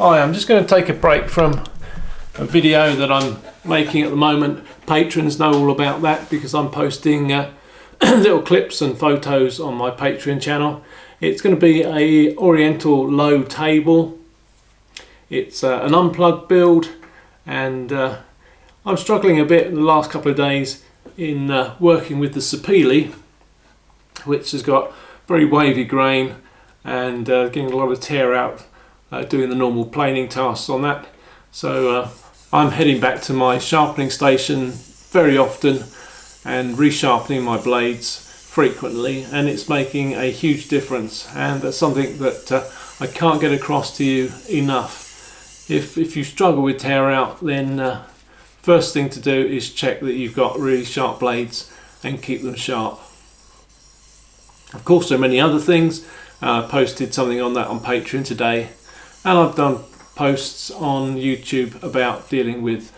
Hi, I'm just going to take a break from a video that I'm making at the moment. Patrons know all about that because I'm posting little clips and photos on my Patreon channel. It's going to be a Oriental low table. It's an unplugged build, and I'm struggling a bit in the last couple of days in working with the Sharpening, which has got very wavy grain and getting a lot of tear out doing the normal planing tasks on that. So I'm heading back to my sharpening station very often and resharpening my blades frequently, and it's making a huge difference, and that's something that I can't get across to you enough. If you struggle with tear out, then first thing to do is check that you've got really sharp blades and keep them sharp. Of course, there are many other things. I posted something on that on Patreon today, and I've done posts on YouTube about dealing with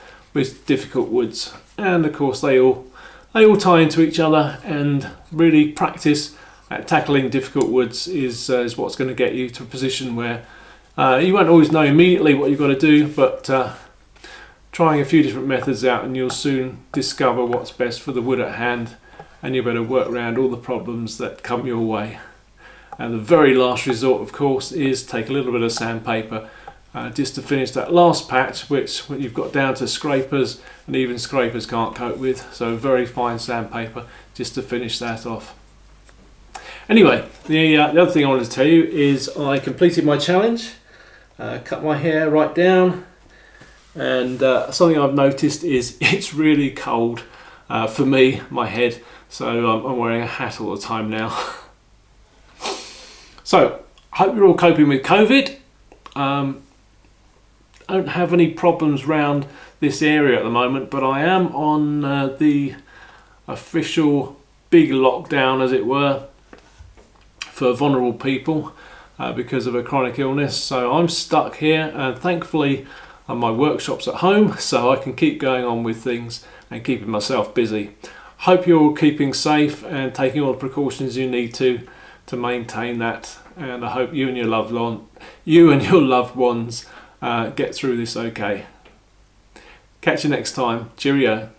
difficult woods, and of course they all tie into each other, and really practice at tackling difficult woods is what's going to get you to a position where you won't always know immediately what you've got to do, but trying a few different methods out and you'll soon discover what's best for the wood at hand, and you'll better work around all the problems that come your way. And the very last resort, of course, is take a little bit of sandpaper just to finish that last patch, which you've got down to scrapers, and even scrapers can't cope with. So very fine sandpaper just to finish that off. Anyway, the other thing I wanted to tell you is I completed my challenge, cut my hair right down, and something I've noticed is it's really cold for me, my head, so I'm wearing a hat all the time now. So, I hope you're all coping with COVID. Don't have any problems around this area at the moment, but I am on the official big lockdown, as it were, for vulnerable people because of a chronic illness. So I'm stuck here, and thankfully my workshop's at home, so I can keep going on with things and keeping myself busy. Hope you're all keeping safe and taking all the precautions you need to maintain that, and I hope you and your loved ones get through this okay. Catch you next time. Cheerio.